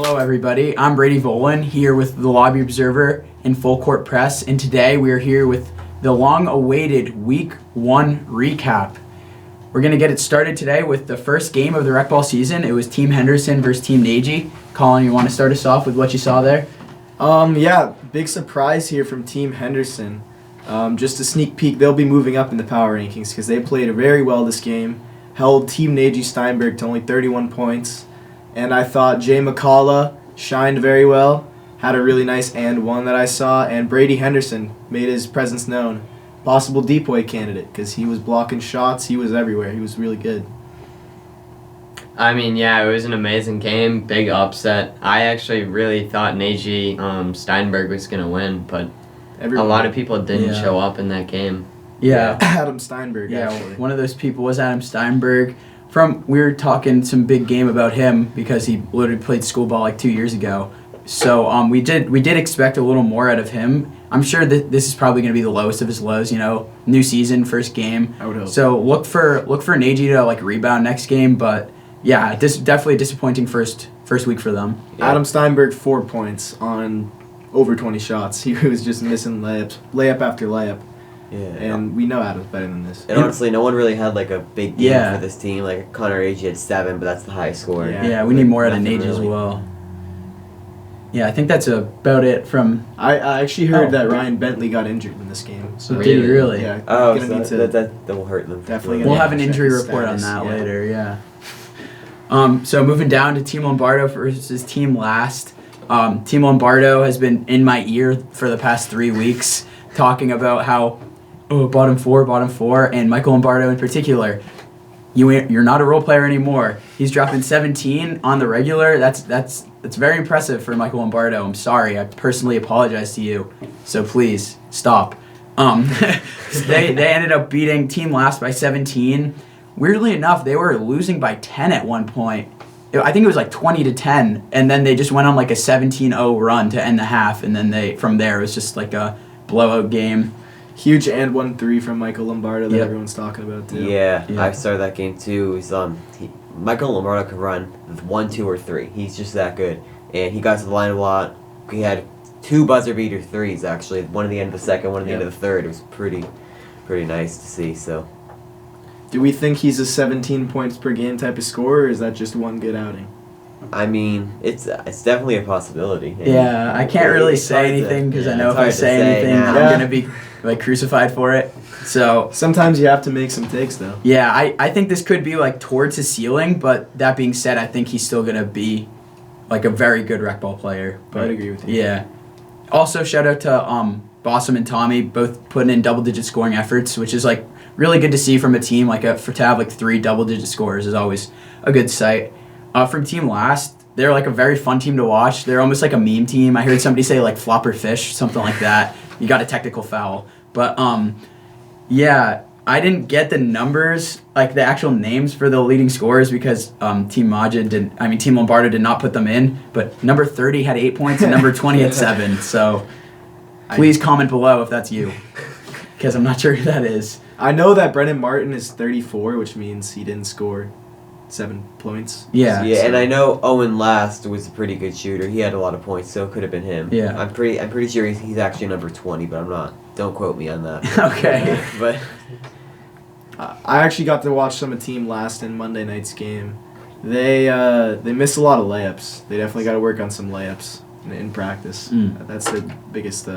Hello everybody, I'm Brady Volin here with the Lobby Observer and Full Court Press, and today we are here with the long-awaited Week 1 recap. We're going to get it started today with the first game of the Recball season. It was Team Henderson versus Team Nagy. Colin, you want to start us off with what you saw there? Yeah, big surprise here from Team Henderson. Just a sneak peek, they'll be moving up in the power rankings because they played very well this game, held Team Nagy Steinberg to only 31 points. And I thought Jay McCullough shined very well, had a really nice and one that I saw, and Brady Henderson made his presence known. Possible depoy candidate because he was blocking shots, he was everywhere, he was really good. I mean, yeah, it was an amazing game, big upset. I actually really thought Nagy Steinberg was going to win, but a lot of people didn't show up in that game. Yeah. Adam Steinberg, actually. One of those people was Adam Steinberg. We were talking some big game about him because he literally played school ball like 2 years ago. So we did expect a little more out of him. I'm sure that this is probably going to be the lowest of his lows. New season, first game. I would hope. So look for Nagy to rebound next game. But yeah, definitely a disappointing first week for them. Yeah. Adam Steinberg 4 points on over 20 shots. He was just missing layup after layup. Yeah, and we know Adam's better than this. And honestly, no one really had a big game for this team. Connor Agee had 7, but that's the highest score. Yeah, we need more out of Nagy as well. Yeah, I think that's about it from... I actually heard that Ryan Bentley got injured in this game. So did he really? Yeah. That will hurt them. Definitely. We'll have an injury report on that later, yeah. So moving down to Team Lombardo versus Team Last. Team Lombardo has been in my ear for the past 3 weeks talking about how... bottom four, and Michael Lombardo in particular. You're not a role player anymore. He's dropping 17 on the regular. That's very impressive for Michael Lombardo. I'm sorry. I personally apologize to you. So please stop. They ended up beating Team Last by 17. Weirdly enough, they were losing by 10 at one point. I think it was 20-10, and then they just went on a 17-0 run to end the half, and then from there it was just a blowout game. Huge and 1-3 from Michael Lombardo that everyone's talking about too. Yeah, I started that game too. Michael Lombardo could run 1, 2, or 3. He's just that good, and he got to the line a lot. He had 2 buzzer beater threes actually. One at the end of the second, one at the end of the third. It was pretty nice to see. So, do we think he's a 17 points per game type of scorer, or is that just one good outing? I mean, it's definitely a possibility. Yeah, I can't really say anything because I know if I say anything, I'm going to be crucified for it. So sometimes you have to make some takes, though. Yeah, I think this could be towards his ceiling, but that being said, I think he's still going to be a very good Recball player. But, I'd agree with you. Yeah. Also, shout out to Bossum and Tommy, both putting in double-digit scoring efforts, which is really good to see from a team. To have 3 double-digit scores is always a good sight. From Team Last, they're a very fun team to watch. They're almost like a meme team. I heard somebody say flop or fish, something like that. You got a technical foul. But yeah, I didn't get the numbers, the actual names for the leading scorers because Team Lombardo did not put them in. But number 30 had 8 points and number 20 had 7. So please comment below if that's you, because I'm not sure who that is. I know that Brendan Martin is 34, which means he didn't score 7 points. Yeah. Yeah, and I know Owen Last was a pretty good shooter. He had a lot of points, so it could have been him. Yeah. I'm pretty sure he's actually number 20, but I'm not. Don't quote me on that. Okay. But I actually got to watch some of Team Last in Monday night's game. They missed a lot of layups. They definitely got to work on some layups in practice. That's their biggest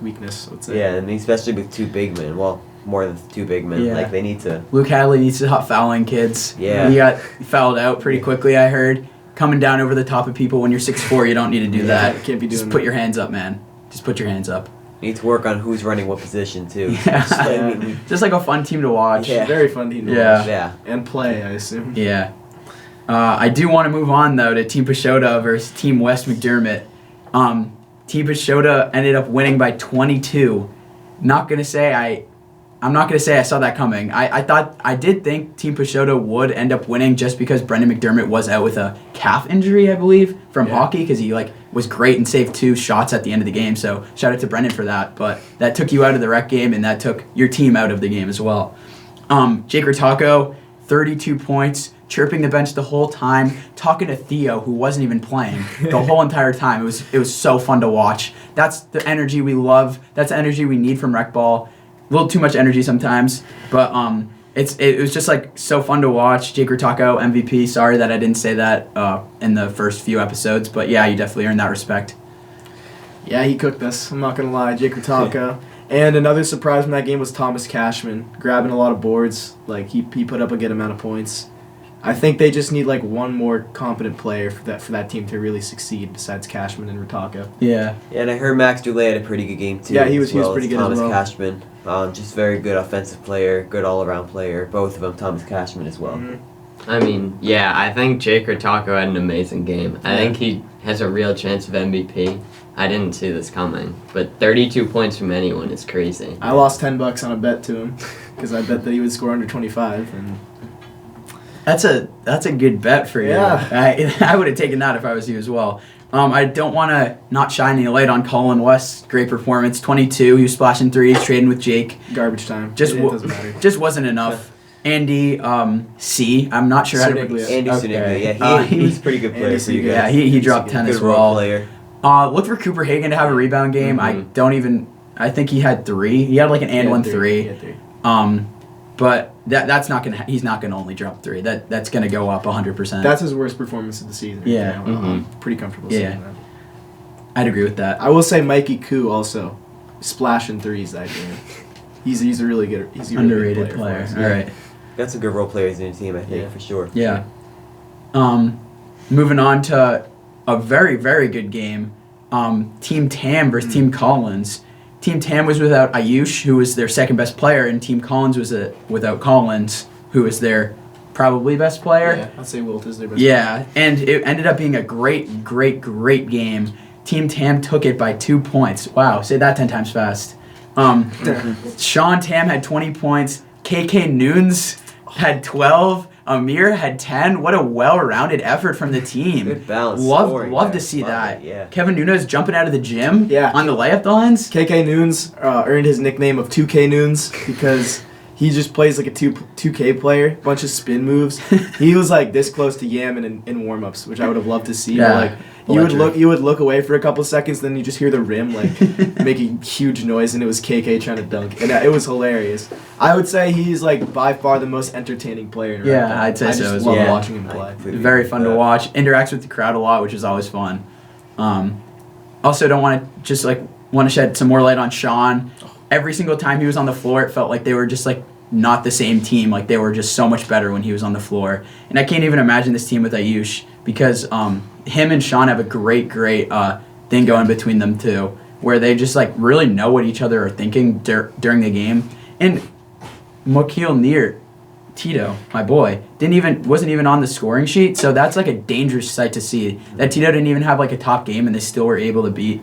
weakness, I would say. Yeah, and especially with 2 big men. Well, more than 2 big men. Yeah. They need to... Luke Hadley needs to stop fouling kids. Yeah. He got fouled out pretty quickly, I heard. Coming down over the top of people when you're 6'4", you don't need to do that. Can't be doing Just put your hands up, man. Just put your hands up. You need to work on who's running what position, too. Yeah. Just a fun team to watch. Yeah. Very fun team to watch. Yeah. And play, I assume. Yeah. I do want to move on, though, to Team Pashota versus Team West McDermott. Team Pashota ended up winning by 22. I'm not going to say I saw that coming. I did think Team Pashota would end up winning just because Brendan McDermott was out with a calf injury, I believe, from hockey, because he was great and saved 2 shots at the end of the game. So shout out to Brendan for that. But that took you out of the rec game, and that took your team out of the game as well. Jake Ritako, 32 points, chirping the bench the whole time, talking to Theo, who wasn't even playing the whole entire time. It was so fun to watch. That's the energy we love. That's the energy we need from Recball. A little too much energy sometimes, but it was just like so fun to watch. Jake Ritako, MVP. Sorry that I didn't say that in the first few episodes, but yeah, you definitely earned that respect. Yeah, he cooked us. I'm not gonna lie, Jake Ritaka. And another surprise from that game was Thomas Cashman grabbing a lot of boards. Like he put up a good amount of points. I think they just need like one more competent player for that team to really succeed besides Cashman and Ritaka. Yeah. Yeah, and I heard Max Dulé had a pretty good game too. Yeah, he was pretty good Thomas as well. Cashman, just very good offensive player, good all-around player. Both of them, Thomas Cashman as well. Mm-hmm. I mean, yeah, I think Jake Ritako had an amazing game. I think he has a real chance of MVP. I didn't see this coming, but 32 points from anyone is crazy. I lost $10 on a bet to him because I bet that he would score under 25. And That's a good bet for you. Yeah. I would have taken that if I was you as well. I don't want to not shine any light on Colin West. Great performance, 22. He was splashing threes, trading with Jake. garbage time. Just it doesn't matter. Just wasn't enough. Andy C. I'm not sure how to. Suniglia. Andy Suniglia, yeah, he was a pretty good player Andy for you Suniglia. Yeah, guys. he dropped 10 good as role well. player. Look for Cooper Hagan to have a rebound game. I think he had 3. He had like an and one 3. He had 3. But that's not gonna. He's not gonna only drop 3. That's gonna go up 100%. That's his worst performance of the season. Yeah. I'm pretty comfortable saying that. I'd agree with that. I will say Mikey Koo also splashing threes that game. He's a really good. He's a really Underrated good player. for us. All right. Got some good role players in the team, I think, Yeah. for sure. Yeah. Moving on to a very, very good game. Team Tam versus Team Collins. Team Tam was without Ayush, who was their second best player, and Team Collins was without Collins, who was their probably best player. Yeah, I'd say Wilt is their best. Yeah, and it ended up being a great, great, great game. Team Tam took it by 2 points. Wow, say that 10 times fast. Sean Tam had 20 points. KK Nunes had 12. Amir had 10. What a well-rounded effort from the team. Good balance. Love to see that. Yeah. Kevin Nunes jumping out of the gym Yeah. on the layup lines. KK Nunes earned his nickname of 2K Nunes because he just plays like a 2K player, bunch of spin moves. He was like this close to Yaman in warm-ups, which I would have loved to see. Yeah. But, like you would look away for a couple seconds, then you just hear the rim like making huge noise, and it was KK trying to dunk, and it was hilarious. I would say he's like by far the most entertaining player in Yeah, Recball. I'd say I so just as love well. watching him play. Very fun to watch. Interacts with the crowd a lot, which is always fun. Also, want to shed some more light on Sean. Every single time he was on the floor, it felt like they were just like not the same team. Like they were just so much better when he was on the floor. And I can't even imagine this team with Ayush because him and Sean have a great thing going between them too, where they just like really know what each other are thinking during the game. And Mokil Neer, Tito, my boy, wasn't even on the scoring sheet, so that's like a dangerous sight to see. That Tito didn't even have like a top game, and they still were able to beat.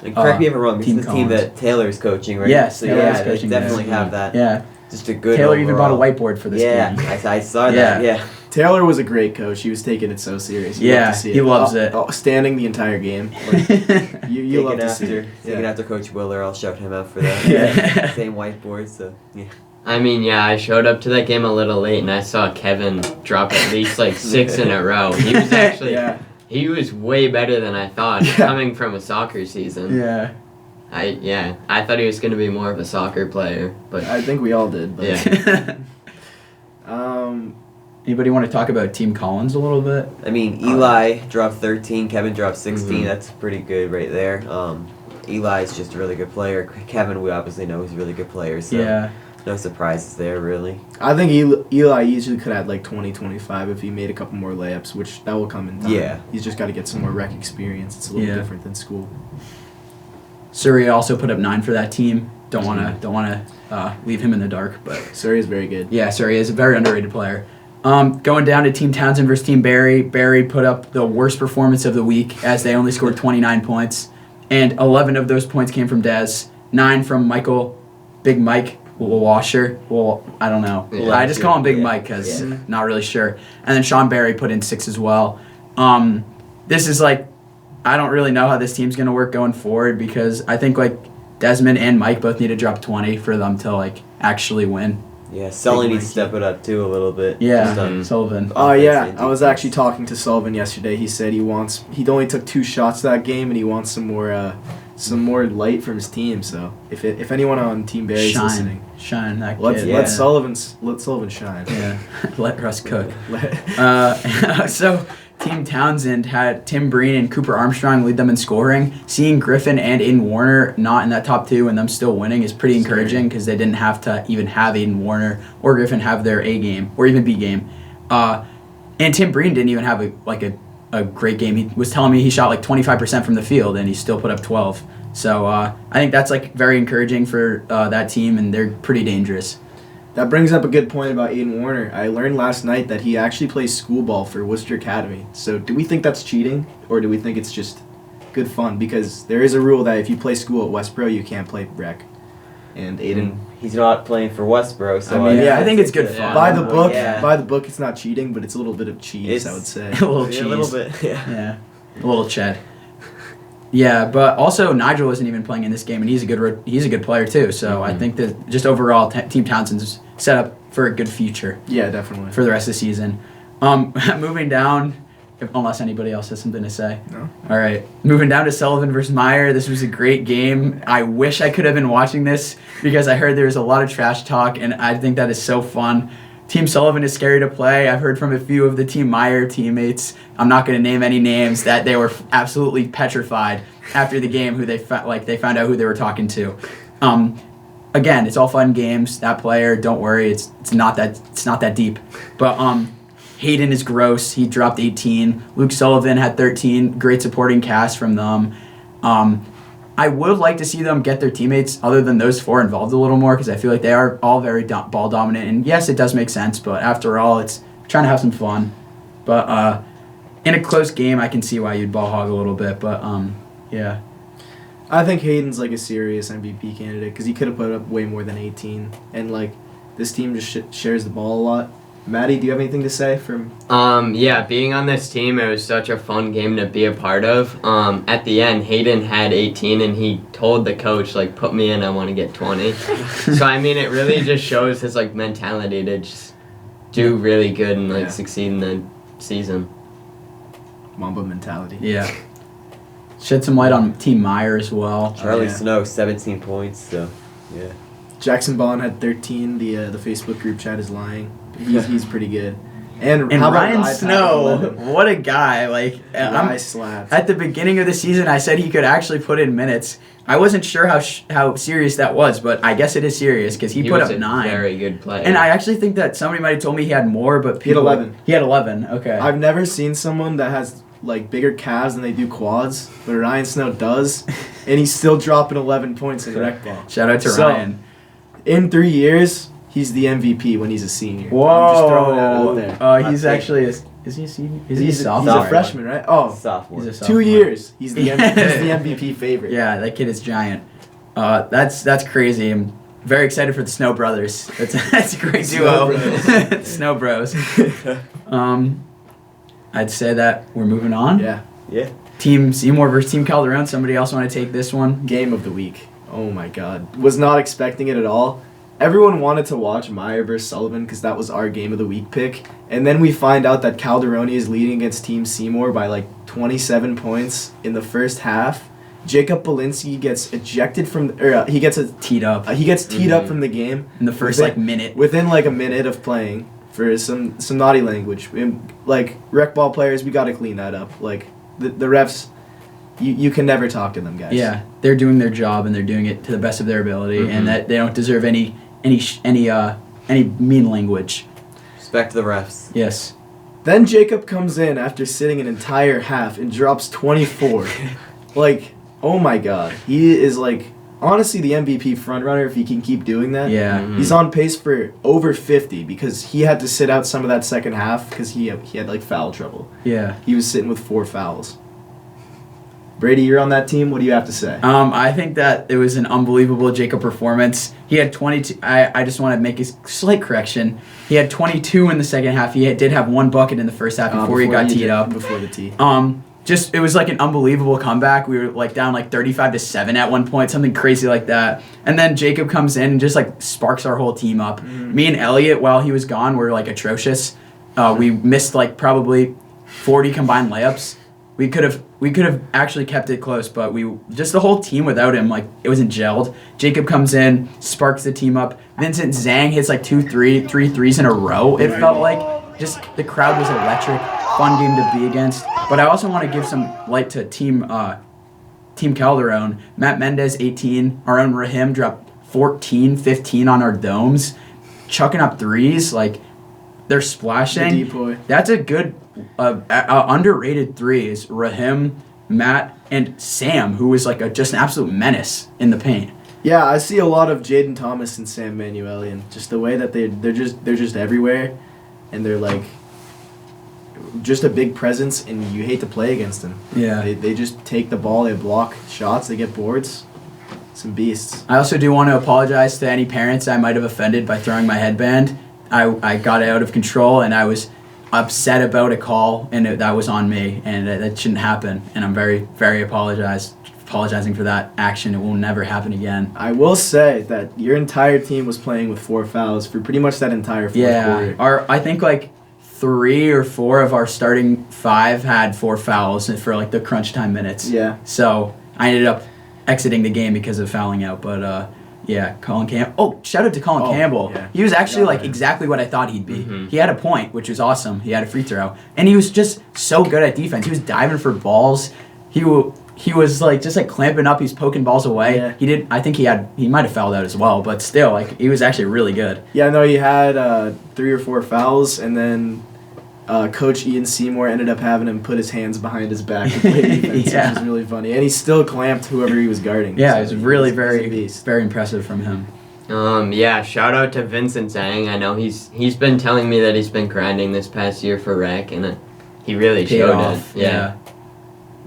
And correct me if I'm wrong. This is the team Collins. that Taylor's coaching, right? Yes, so Taylor's yeah, they coaching, definitely yes. have that. Yeah, Just a good. Taylor even bought a overall. whiteboard for this Yeah, game. I saw that. Yeah. Taylor was a great coach. He was taking it so serious. You Yeah, love to see he loves it. Standing the entire game. Like, you love to see it. Taking after Coach Willar, I'll shout him out for that. Yeah. Same whiteboard, so yeah. I mean, yeah, I showed up to that game a little late, and I saw Kevin drop at least like 6 in a row. He was actually, he was way better than I thought, coming from a soccer season. Yeah. I thought he was going to be more of a soccer player, but I think we all did. But, yeah. Anybody want to talk about Team Collins a little bit? I mean, Eli dropped 13, Kevin dropped 16. Mhm. That's pretty good right there. Eli's just a really good player. Kevin, we obviously know he's a really good player, so Yeah. no surprises there, really. I think Eli easily could have had like 20, 25 if he made a couple more layups, which that will come in time. Yeah. He's just got to get some more rec experience. It's a little different than school. Surrey also put up 9 for that team. Don't want to leave him in the dark, but Surrey is very good. yeah, Surrey is a very underrated player. Going down to Team Townsend versus Team Barry. Barry put up the worst performance of the week as they only scored 29 points, and 11 of those points came from Dez, 9 from Michael, Big Mike Washer. Well, I don't know. Yeah. I just call him Big Yeah. Mike because Yeah. not really sure. And then Sean Barry put in 6 as well. This is like, I don't really know how this team's gonna work going forward because I think like Desmond and Mike both need to drop 20 for them to like actually win. Yeah, Sully needs to step it up too a little bit. Yeah, Sullivan. Oh yeah, I was actually talking to Sullivan yesterday. He said he only took 2 shots that game, and he wants some more light from his team. So if anyone on Team Barry's listening, shine that let kid. Sullivan shine. Yeah, let Russ cook. So Team Townsend had Tim Breen and Cooper Armstrong lead them in scoring. Seeing Griffin and Aiden Warner not in that top 2 and them still winning is pretty encouraging because they didn't have to even have Aiden Warner or Griffin have their A game or even B game. And Tim Breen didn't even have a great game. He was telling me he shot like 25% from the field and he still put up 12. So I think that's like very encouraging for that team, and they're pretty dangerous. That brings up a good point about Aiden Warner. I learned last night that he actually plays school ball for Worcester Academy. So do we think that's cheating, or do we think it's just good fun? Because there is a rule that if you play school at Westborough, you can't play rec. And Aiden... He's not playing for Westborough, so... I think it's good fun. By the book, it's not cheating, but it's a little bit of cheese, I would say. A little cheese. A little bit, yeah. A little ched. Yeah, but also Nigel wasn't even playing in this game, and he's a good player too. So I think that just overall, Team Townsend's set up for a good future. Yeah, definitely. For the rest of the season. Moving down, unless anybody else has something to say. No. All right, moving down to Sullivan versus Meyer. This was a great game. I wish I could have been watching this because I heard there was a lot of trash talk, and I think that is so fun. Team Sullivan is scary to play. I've heard from a few of the Team Meyer teammates, I'm not going to name any names, that they were absolutely petrified after the game who they found out who they were talking to. Again, it's all fun games. That player, don't worry, it's not that deep. But Hayden is gross. He dropped 18. Luke Sullivan had 13. Great supporting cast from them. I would like to see them get their teammates, other than those 4, involved a little more because I feel like they are all very ball dominant. And yes, it does make sense, but after all, it's trying to have some fun. But in a close game, I can see why you'd ball hog a little bit. But yeah. I think Hayden's like a serious MVP candidate because he could have put up way more than 18. And like this team just shares the ball a lot. Matty, do you have anything to say from... Yeah, being on this team, it was such a fun game to be a part of. At the end, Hayden had 18, and he told the coach, like, put me in, I want to get 20. So, I mean, it really just shows his, like, mentality to just do really good and, like, succeed in the season. Mamba mentality. Yeah. Shed some light on Team Meyer as well. Charlie Snow, 17 points, so, yeah. Jackson Bond had 13. The Facebook group chat is lying. He's pretty good. And how about Ryan Snow, what a guy. Like, at the beginning of the season, I said he could actually put in minutes. I wasn't sure how serious that was, but I guess it is serious because he put up 9. Very good player. And I actually think that somebody might have told me he had more, but he had 11. He had 11, okay. I've never seen someone that has like bigger calves than they do quads, but Ryan Snow does, and he's still dropping 11 points in Recball. Shout out to Ryan. In 3 years, he's the MVP when he's a senior. Whoa! I'm just throwing that out there. He's actually is he a senior? He's a sophomore. He's a freshman, right? Oh, sophomore. He's a sophomore. 2 years. He's the MVP favorite. Yeah, that kid is giant. That's crazy. I'm very excited for the Snow Brothers. That's a great duo. Snow Bros. I'd say that we're moving on. Yeah. Team Seymour versus Team Calderon. Somebody else want to take this one? Game of the week. Oh my God. Was not expecting it at all. Everyone wanted to watch Meyer versus Sullivan because that was our game of the week pick. And then we find out that Calderon is leading against Team Seymour by like 27 points in the first half. Jacob Belinsky gets ejected from... he gets teed up. He gets teed up from the game. In the first minute. Within like a minute of playing for some naughty language. Like, Recball players, we got to clean that up. Like, the refs... You can never talk to them, guys. Yeah, they're doing their job and they're doing it to the best of their ability, and that they don't deserve any mean language. Respect the refs. Yes. Then Jacob comes in after sitting an entire half and drops 24. Like, oh my God, he is like honestly the MVP frontrunner if he can keep doing that. Yeah. He's on pace for over 50 because he had to sit out some of that second half because he had like foul trouble. Yeah. He was sitting with 4 fouls. Brady, you're on that team. What do you have to say? I think that it was an unbelievable Jacob performance. He had 22. I just want to make a slight correction. He had 22 in the second half. He did have 1 bucket in the first half before he got teed up. Before the tee. just it was like an unbelievable comeback. We were like down like 35-7 at one point, something crazy like that. And then Jacob comes in and just like sparks our whole team up. Me and Elliot, while he was gone, were like atrocious. We missed like probably 40 combined layups. We could have actually kept it close, but just the whole team without him, like it wasn't gelled. Jacob comes in, sparks the team up. Vincent Zhang hits like three threes in a row. It felt like just the crowd was electric, fun game to be against. But I also want to give some light to Team Calderon. Matt Mendez 18, our own Rahim dropped 14, 15 on our domes, chucking up threes like. They're splashing. The That's a good, underrated three is Rahim, Matt, and Sam, who is like just an absolute menace in the paint. Yeah, I see a lot of Jaden Thomas and Sam Manuelian. Just the way that they're just everywhere, and they're like just a big presence, and you hate to play against them. Yeah. They just take the ball, they block shots, they get boards. Some beasts. I also do want to apologize to any parents I might have offended by throwing my headband. I got out of control, and I was upset about a call, and that was on me, and that shouldn't happen. And I'm very, very apologizing for that action. It will never happen again. I will say that your entire team was playing with 4 fouls for pretty much that entire fourth quarter. I think like 3 or 4 of our starting 5 had 4 fouls for like the crunch time minutes. Yeah. So I ended up exiting the game because of fouling out, but. Yeah, Colin Campbell. Oh, shout out to Colin Campbell. Yeah. He was actually like exactly what I thought he'd be. Mm-hmm. He had a point, which was awesome. He had a free throw, and he was just so good at defense. He was diving for balls. He was like just like clamping up. He's poking balls away. Yeah. He did. I think he might have fouled out as well, but still, like he was actually really good. Yeah, no, he had 3 or 4 fouls, and then Coach Ian Seymour ended up having him put his hands behind his back and play defense, which was really funny. And he still clamped whoever he was guarding. Yeah, so it was really he's very impressive from him. Yeah, shout out to Vincent Zhang. I know he's been telling me that he's been grinding this past year for rec, and he really Paid showed off. it.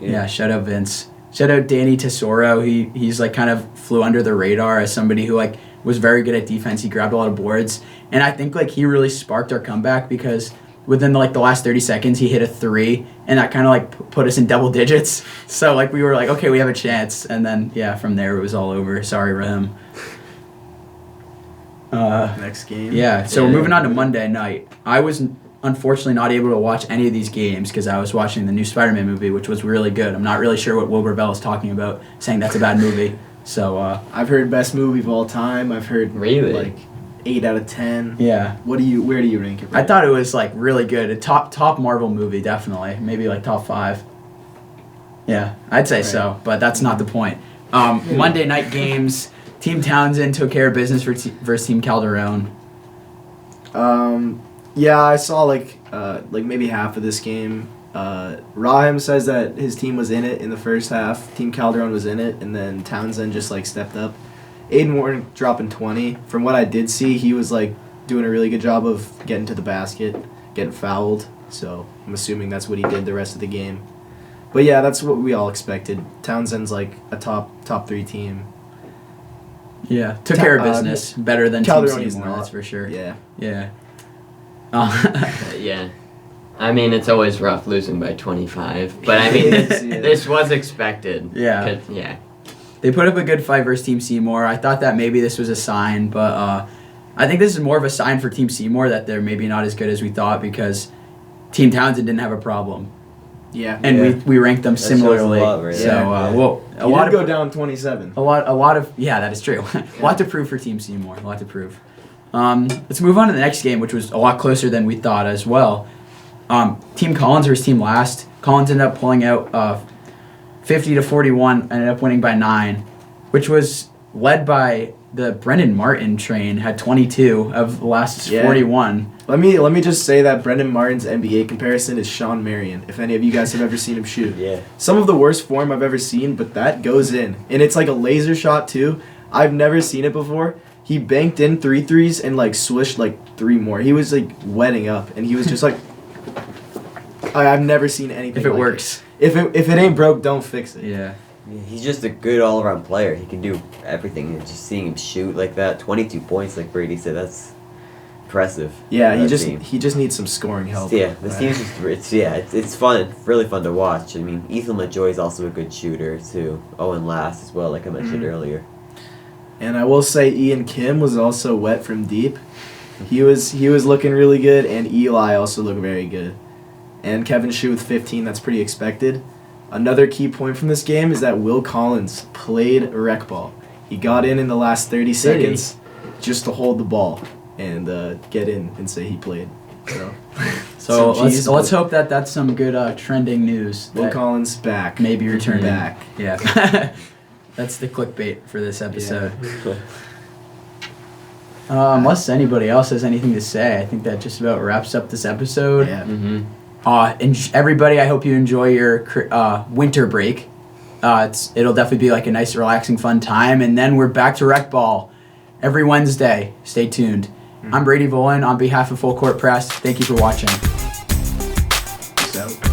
Yeah, shout out Vince. Shout out Danny Tesoro. He's like kind of flew under the radar as somebody who like was very good at defense. He grabbed a lot of boards, and I think like he really sparked our comeback because within like the last 30 seconds he hit a 3, and that kind of like put us in double digits. So like we were like, okay, we have a chance, and then from there it was all over. Sorry, Rahim. Next game. Yeah, so we're moving on to Monday night. I was unfortunately not able to watch any of these games because I was watching the new Spider-Man movie, which was really good. I'm not really sure what Wilbur Bell is talking about, saying that's a bad movie. So I've heard best movie of all time. I've heard like 8 out of 10. Yeah. Where do you rank it? I thought it was like really good. A top Marvel movie, definitely. Maybe like top 5. Yeah, I'd say so, but that's not the point. Monday night games. Team Townsend took care of business versus Team Calderon. Yeah, I saw like maybe half of this game. Rahim says that his team was in it in the first half. Team Calderon was in it, and then Townsend just like stepped up. Aiden Warren dropping 20. From what I did see, he was like doing a really good job of getting to the basket, getting fouled. So I'm assuming that's what he did the rest of the game. But yeah, that's what we all expected. Townsend's like a top 3 team. Yeah, took care of business better than Calderon Team is Seymour, not. that's for sure. Yeah. Yeah. Yeah. I mean, it's always rough losing by 25, but I mean, this was expected. Yeah. Yeah. They put up a good fight versus Team Seymour. I thought that maybe this was a sign, but I think this is more of a sign for Team Seymour that they're maybe not as good as we thought because Team Townsend didn't have a problem. Yeah. And we ranked them similarly. That shows a lot, right? So, a lot go down 27. A lot of that is true. A lot to prove for Team Seymour. A lot to prove. Let's move on to the next game, which was a lot closer than we thought as well. Team Collins versus Team Last. Collins ended up pulling out 50-41, ended up winning by 9, which was led by the Brendan Martin train, had 22 of the last 41. Let me just say that Brendan Martin's NBA comparison is Sean Marion, if any of you guys have ever seen him shoot. Yeah. Some of the worst form I've ever seen, but that goes in. And it's like a laser shot too. I've never seen it before. He banked in 3 threes and like swished like 3 more. He was like wetting up, and he was just like, I've never seen anything. If it like works. If it ain't broke, don't fix it. Yeah. He's just a good all-around player. He can do everything. And just seeing him shoot like that, 22 points, like Brady said, that's impressive. Yeah, for he that team. just needs some scoring help. Yeah, this team's just it's fun, really fun to watch. I mean, Ethan LaJoy is also a good shooter too. Owen Last as well, like I mentioned earlier. And I will say Ian Kim was also wet from deep. He was looking really good, and Eli also looked very good. And Kevin Shue with 15, that's pretty expected. Another key point from this game is that Will Collins played Recball. He got in the last 30 seconds just to hold the ball and get in and say he played. So let's hope that that's some good trending news. Will Collins back. Maybe returning. Back. Yeah. That's the clickbait for this episode. Yeah. Unless anybody else has anything to say, I think that just about wraps up this episode. Yeah. Mm-hmm. And everybody, I hope you enjoy your winter break. It'll definitely be like a nice, relaxing, fun time. And then we're back to Recball every Wednesday. Stay tuned. I'm Brady Volin on behalf of Full Court Press. Thank you for watching. Peace out.